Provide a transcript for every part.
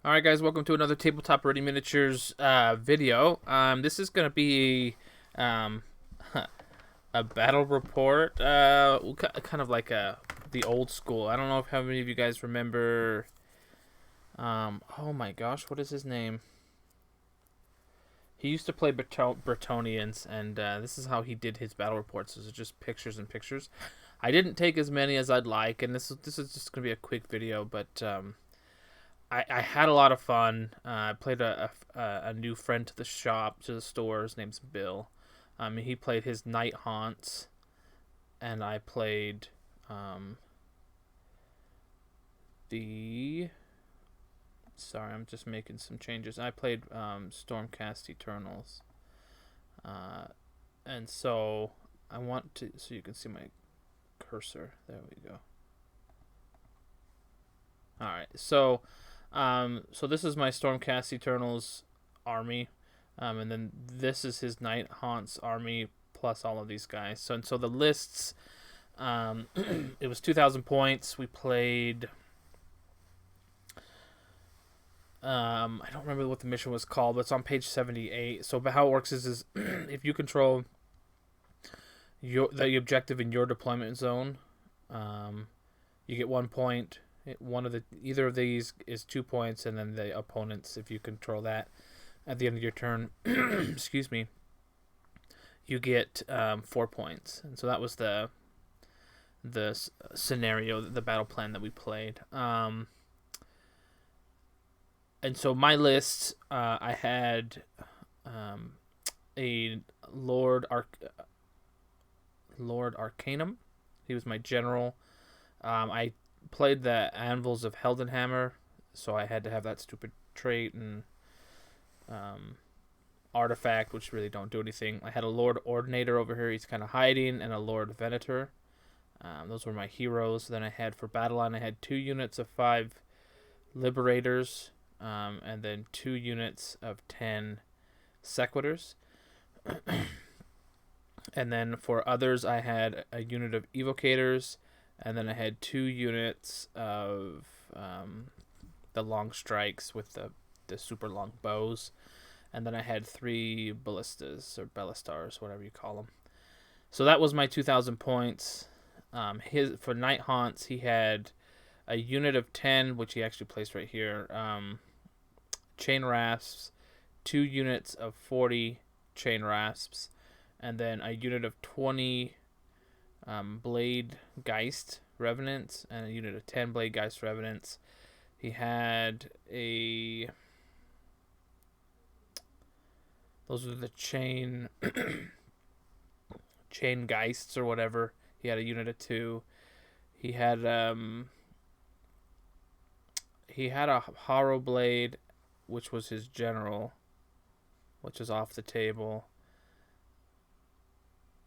Alright guys, welcome to another Tabletop Ready Miniatures video. This is going to be um, a battle report, kind of like the old school. I don't know if how many of you guys remember, oh my gosh, what is his name? He used to play Bretonnians, and this is how he did his battle reports. This is just pictures and pictures. I didn't take as many as I'd like, and this is just going to be a quick video, but I had a lot of fun. I played a new friend to the shop, to the store. His name's Bill. He played his Night Haunts, and I played the. Sorry, I'm just making some changes. I played Stormcast Eternals, and so I want to, so you can see my cursor. There we go. All right, so this is my Stormcast Eternals army, and then this is his Night Haunts army plus all of these guys. So the lists, it was 2,000 points. We played. I don't remember what the mission was called, but it's on page 78. So, but how it works is if you control the objective in your deployment zone, you get 1 point. Either of these is 2 points, and then the opponents, if you control that, at the end of your turn, excuse me, you get 4 points. And so that was the scenario, the battle plan that we played. And so my list, I had a Lord Arcanum. He was my general. I played the Anvils of Heldenhammer, so I had to have that stupid trait and artifact, which really don't do anything. I had a Lord Ordinator over here. He's kind of hiding, and a Lord Venator. Those were my heroes. Then I had for battle line, I had 2 units of 5 Liberators, and then 2 units of 10 Sequitors. And then for others, I had a unit of Evocators, and then I had 2 units of the long strikes with the super long bows, and then I had 3 ballistas or ballistars, whatever you call them. So that was my 2,000 points. For Night Haunts, he had a unit of 10, which he actually placed right here. Chain rasps, 2 units of 40 chain rasps, and then a unit of 20 Blade Geist Revenants, and a unit of 10 Blade Geist Revenants. He had those are the chain Geists or whatever. He had a unit of 2. He had a Horror Blade, which was his general, which is off the table.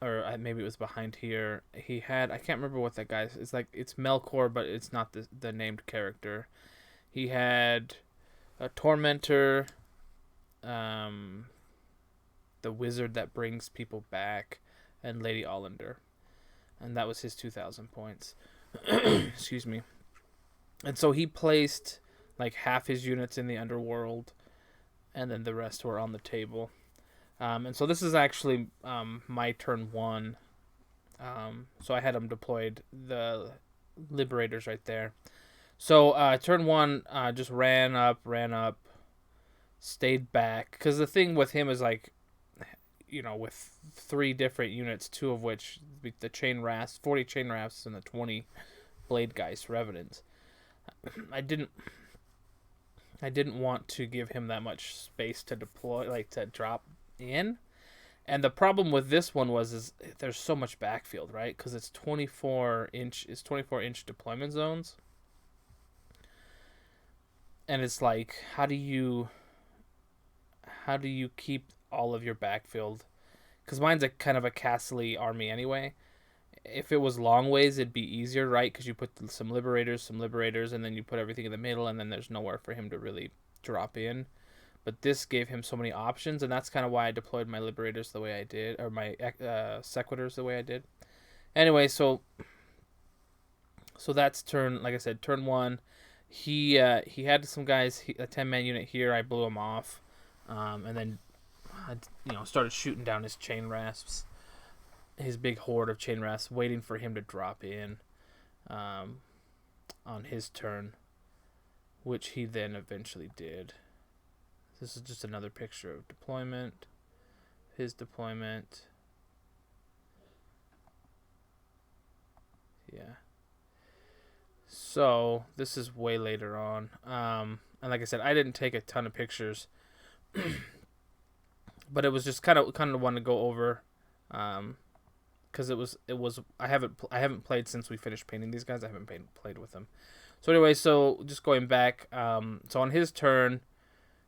Or maybe it was behind here. He had, I can't remember what that guy's. It's Melkor, but it's not the named character. He had a Tormentor, the wizard that brings people back, and Lady Ollander, and that was his 2,000 points. Excuse me. And so he placed like half his units in the underworld, and then the rest were on the table. And so this is actually my turn 1. So I had him deployed, the Liberators right there. So turn 1, just ran up, stayed back. Because the thing with him is like, with 3 different units, 2 of which, the chain rasps, 40 chain rasps, and the 20 Blade Geist Revenants. I didn't want to give him that much space to deploy, like to drop in. And the problem with this one is there's so much backfield, right? Because it's 24 inch deployment zones, and it's like, how do you keep all of your backfield? Because mine's a kind of a castle-y army anyway. If it was long ways, it'd be easier, right? Because you put some liberators, and then you put everything in the middle, and then there's nowhere for him to really drop in. But this gave him so many options, and that's kind of why I deployed my Liberators the way I did, or my Sequitors the way I did. Anyway, so that's turn, like I said, turn 1. he had some guys, a 10-man unit here. I blew him off, and then I, started shooting down his chain rasps, his big horde of chain rasps, waiting for him to drop in on his turn, which he then eventually did. This is just another picture of deployment, his deployment. Yeah. So this is way later on, and like I said, I didn't take a ton of pictures, but it was just kind of one to go over, because it was I haven't played since we finished painting these guys. I haven't played with them. So anyway, so just going back, so on his turn,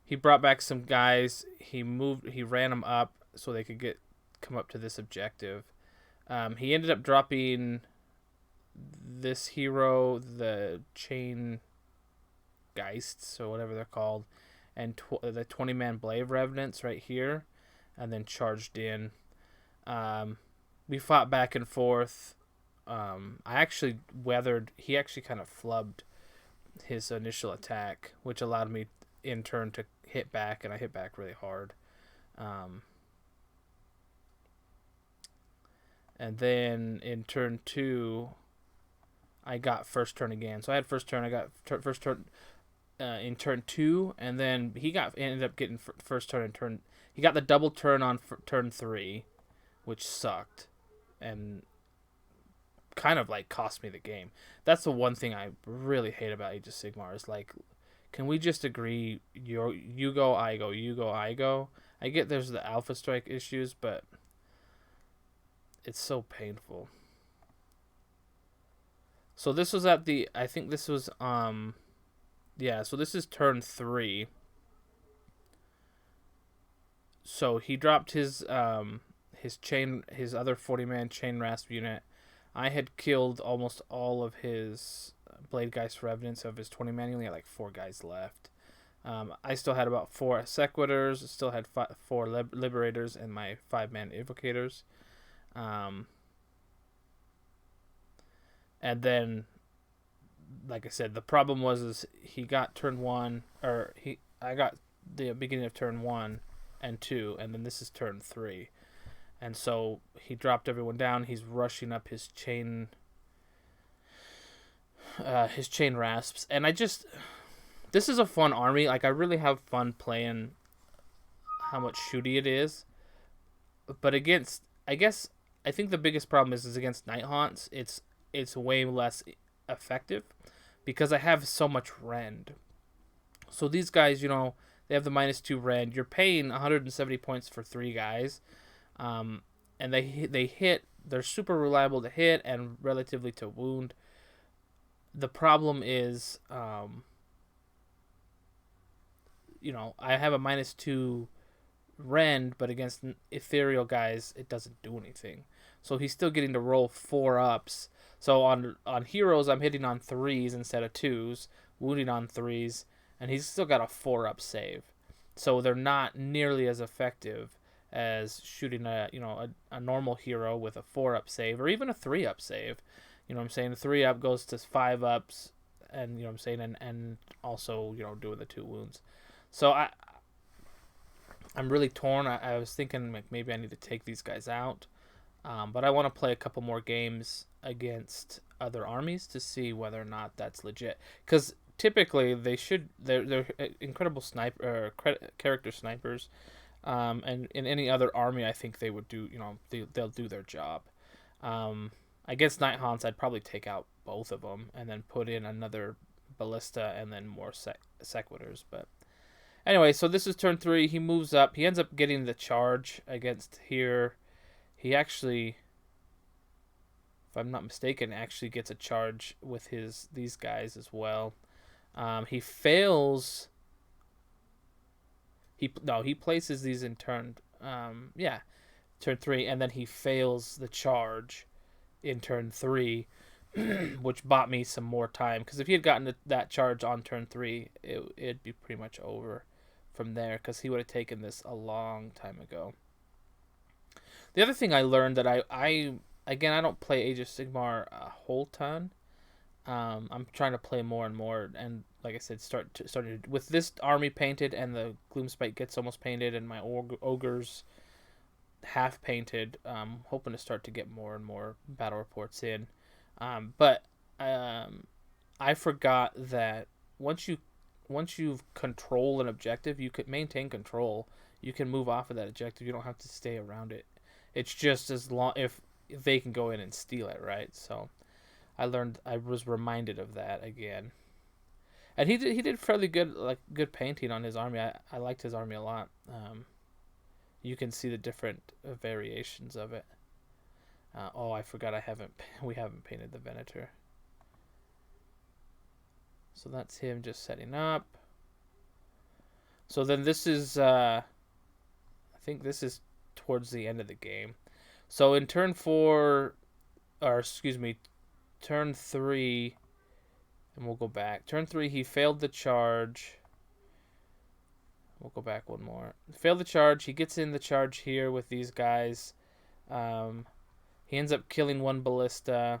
he brought back some guys. He ran them up so they could come up to this objective. He ended up dropping this hero, the Chain Geists, or whatever they're called, and the 20-man Blade Revenants right here, and then charged in. We fought back and forth. He actually kind of flubbed his initial attack, which allowed me in turn to hit back, and I hit back really hard. And then in turn 2, I got first turn again. So I had first turn. I got first turn in turn 2, and then he ended up getting first turn in turn. He got the double turn on turn 3, which sucked, and kind of like cost me the game. That's the one thing I really hate about Age of Sigmar is like, can we just agree? You go, I go. You go, I go. I get there's the Alpha Strike issues, but it's so painful. So this was I think this was so this is turn 3. So he dropped his other 40-man chain rasp unit. I had killed almost all of his Bladegeist Revenants of his 20-man. He only had like 4 guys left. I still had about 4 Sequitors, still had 4 Liberators, and my 5-man Evocators. And then, like I said, the problem was he got turn 1, I got the beginning of turn 1 and 2, and then this is turn 3. And so he dropped everyone down. He's rushing up his chain rasps. And this is a fun army. Like, I really have fun playing how much shooty it is. But I think the biggest problem is against Night Haunts. It's way less effective because I have so much rend. So these guys, they have the -2 rend. You're paying 170 points for 3 guys, and they hit. They're super reliable to hit and relatively to wound. The problem is, I have a -2 rend, but against ethereal guys, it doesn't do anything. So he's still getting to roll 4 ups. So on heroes, I'm hitting on 3s instead of 2s, wounding on 3s, and he's still got a 4-up save. So they're not nearly as effective as shooting a normal hero with a 4-up save or even a 3-up save. You know what I'm saying? A 3-up goes to 5 ups, and you know what I'm saying, and also doing the 2 wounds. So I'm really torn. I was thinking like maybe I need to take these guys out. But I want to play a couple more games against other armies to see whether or not that's legit. Because typically they're incredible character snipers, and in any other army I think they would do they'll do their job. Against Night Haunts I'd probably take out both of them and then put in another ballista and then more Sequitors. But anyway, so this is turn 3. He moves up. He ends up getting the charge against here. He actually, if I'm not mistaken, actually gets a charge with these guys as well. He fails. He places these in turn. Turn 3, and then he fails the charge in turn 3, which bought me some more time. Because if he had gotten that charge on turn 3, it'd be pretty much over from there. Because he would have taken this a long time ago. The other thing I learned that I don't play Age of Sigmar a whole ton, I'm trying to play more and more, and like I said, started with this army painted, and the Gloomspite gets almost painted, and my ogres half painted. Hoping to start to get more and more battle reports in, but I forgot that once you control an objective, you could maintain control. You can move off of that objective. You don't have to stay around it. It's just as long if they can go in and steal it, right? So I was reminded of that again. And he did fairly good painting on his army. I liked his army a lot. You can see the different variations of it. Oh, I forgot we haven't painted the Venator. So that's him just setting up. So then this is I think this is towards the end of the game. So in turn 4, or excuse me, turn 3, and we'll go back. Turn 3, he failed the charge. We'll go back one more. Failed the charge. He gets in the charge here with these guys. He ends up killing one ballista,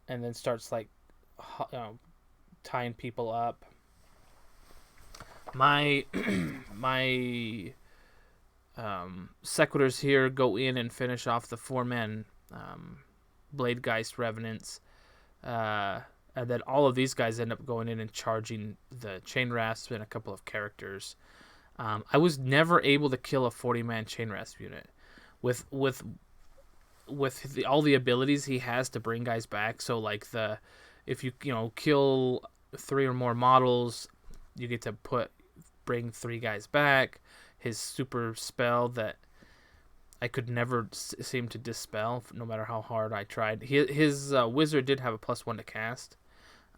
and then starts like tying people up. My my Sequitors here go in and finish off the 4-man Bladegeist Revenants. And then all of these guys end up going in and charging the Chain Rasp and a couple of characters. I was never able to kill a 40-man Chain Rasp unit. With all the abilities he has to bring guys back. So like if you kill 3 or more models, you get to bring 3 guys back. His super spell that I could never seem to dispel, no matter how hard I tried. His wizard did have a +1 to cast.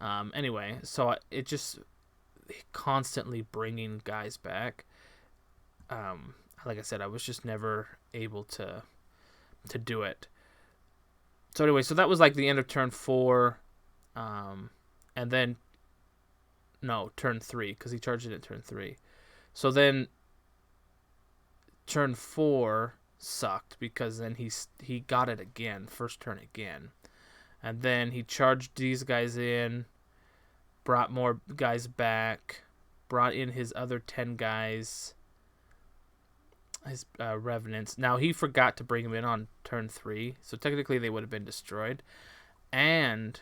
Anyway, so it just constantly bringing guys back. Like I said, I was just never able to do it. So anyway, so that was like the end of turn 4, and then turn 3, because he charged it at turn 3. So then turn 4 sucked, because then he got it again, first turn again, and then he charged these guys in, brought more guys back, brought in his other 10 guys, his revenants. Now he forgot to bring them in on turn 3, so technically they would have been destroyed, and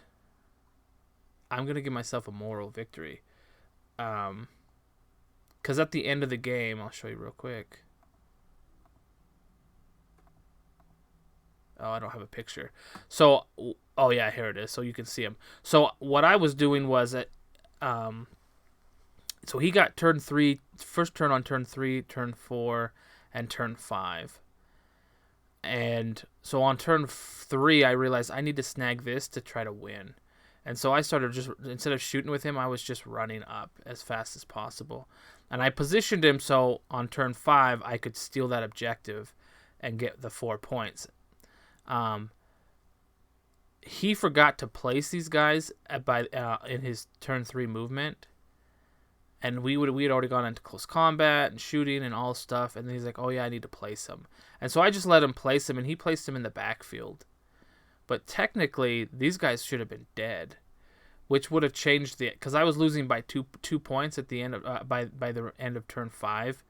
I'm gonna give myself a moral victory, because at the end of the game, I'll show you real quick. Oh, I don't have a picture. So, oh yeah, here it is. So you can see him. So what I was doing was that, so he got turn 3, first turn on turn 3, turn 4, and turn 5. And so on turn 3, I realized I need to snag this to try to win. And so I started just, instead of shooting with him, I was just running up as fast as possible. And I positioned him so on turn 5, I could steal that objective and get the 4 points. He forgot to place these guys in his turn 3 movement, and we had already gone into close combat and shooting and all stuff, and then he's like, oh yeah, I need to place him. And so I just let him place him, and he placed him in the backfield. But technically, these guys should have been dead, which would have changed because I was losing by two points at the end of by the end of turn 5.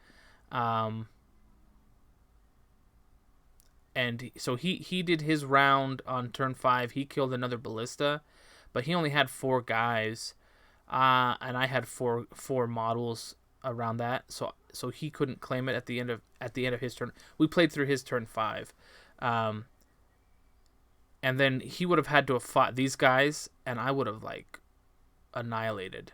And so he did his round on turn 5. He killed another ballista, but he only had 4 guys, and I had four models around that. So he couldn't claim it at the end of his turn. We played through his turn 5, and then he would have had to have fought these guys, and I would have like annihilated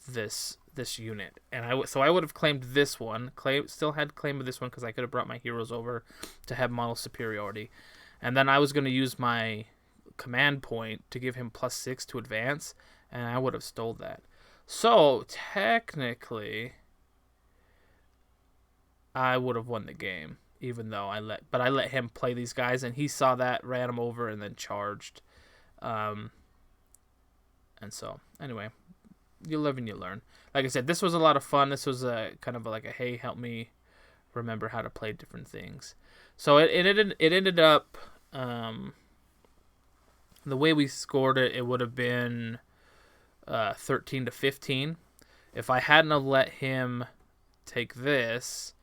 this unit, and I would have claimed this one. Still had claim of this one because I could have brought my heroes over to have model superiority, and then I was going to use my command point to give him +6 to advance, and I would have stole that. So technically, I would have won the game, even though I let him play these guys, and he saw that, ran him over, and then charged. And so anyway, you live and you learn. Like I said, this was a lot of fun. This was a kind of like a, hey, help me remember how to play different things. So it ended up, the way we scored it, it would have been 13-15. If I hadn't have let him take this,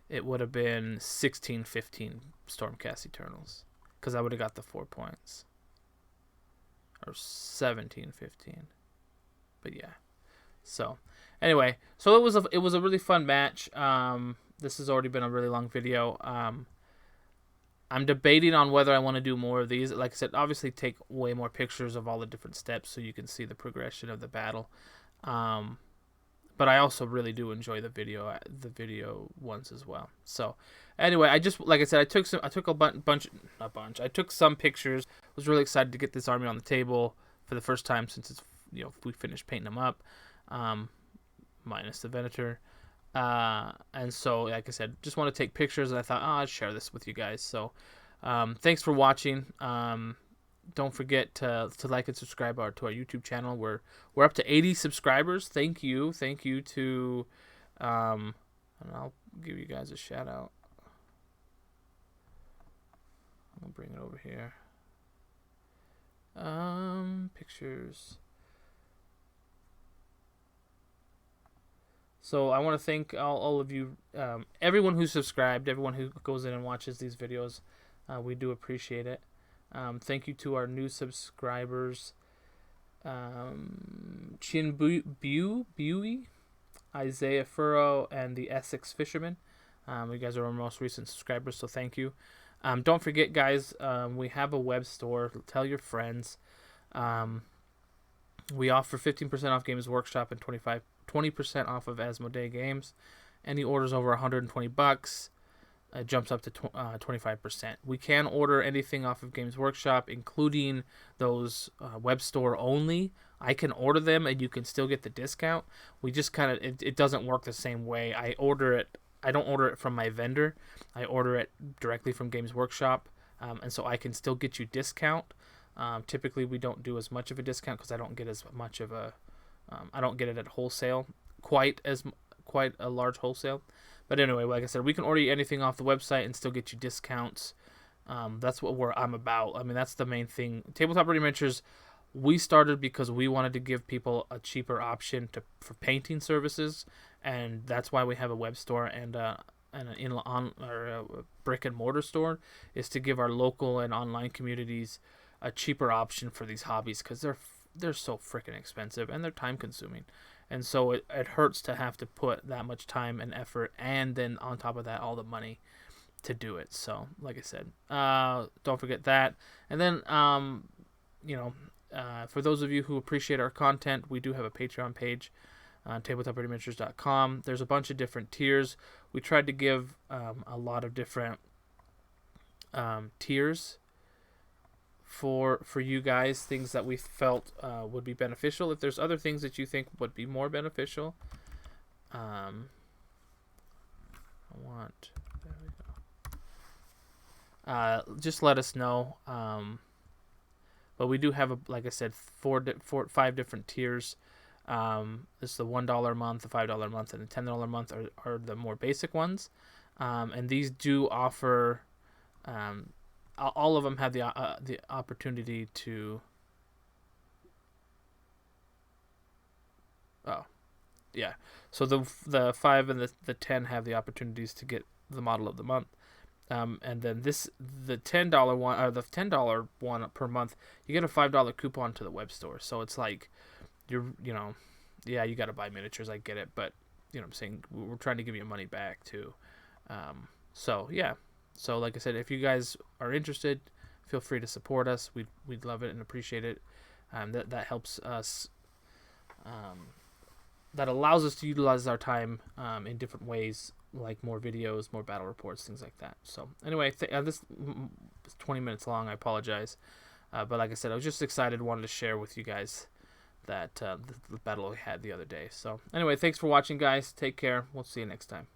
it would have been 16-15 Stormcast Eternals, because I would have got the 4 points. Or 17-15. But yeah. So anyway, so it was a really fun match. This has already been a really long video. I'm debating on whether I want to do more of these. Like I said, obviously take way more pictures of all the different steps so you can see the progression of the battle. But I also really do enjoy the video ones as well. So anyway, I just, like I said, I took some pictures. Was really excited to get this army on the table for the first time since it's, we finished painting them up, minus the Venator. And so, like I said, just want to take pictures, and I thought, I'd share this with you guys. So, thanks for watching. Don't forget to like and subscribe to our YouTube channel. We're up to 80 subscribers. Thank you to, and I'll give you guys a shout out. I'll bring it over here. Pictures. So I want to thank all of you, everyone who's subscribed, everyone who goes in and watches these videos. We do appreciate it. Thank you to our new subscribers, Chin Buey, Isaiah Furrow, and the Essex Fisherman. You guys are our most recent subscribers, so thank you. Don't forget, guys, we have a web store. Tell your friends. We offer 15% off Games Workshop and 20% off of Asmodee games. Any orders over $120, it jumps up to 25%. We can order anything off of Games Workshop, including those web store only. I can order them, and you can still get the discount. We just kind of, it doesn't work the same way. I don't order it from my vendor. I order it directly from Games Workshop, and so I can still get you discount. Typically, we don't do as much of a discount because I don't get as much of a, I don't get it at wholesale, quite a large wholesale. But anyway, like I said, we can order you anything off the website and still get you discounts. That's what I'm about. I mean, that's the main thing. Tabletop Ready Miniatures, we started because we wanted to give people a cheaper option for painting services, and that's why we have a web store and a brick and mortar store, is to give our local and online communities a cheaper option for these hobbies, because they're so freaking expensive and they're time consuming. And so it hurts to have to put that much time and effort, and then on top of that, all the money to do it. So, like I said, don't forget that. And then, for those of you who appreciate our content, we do have a Patreon page on tabletopretyminiatures.com. There's a bunch of different tiers. We tried to give a lot of different tiers for you guys, things that we felt would be beneficial. If there's other things that you think would be more beneficial, there we go. Just let us know. But we do have, like I said, 5 different tiers. This is the $1 a month, the $5 a month, and the $10 a month are the more basic ones. And these do offer, all of them have the opportunity to. Oh, yeah. So the 5 and the 10 have the opportunities to get the model of the month. And then the $10 one, or the $10 one per month, you get a $5 coupon to the web store. So it's like, you got to buy miniatures. I get it, but I'm saying we're trying to give you money back too. So yeah. So like I said, if you guys are interested, feel free to support us. We'd love it and appreciate it. That helps us. That allows us to utilize our time in different ways, like more videos, more battle reports, things like that. So anyway, this is 20 minutes long. I apologize. But like I said, I was just excited, wanted to share with you guys that the battle we had the other day. So anyway, thanks for watching, guys. Take care. We'll see you next time.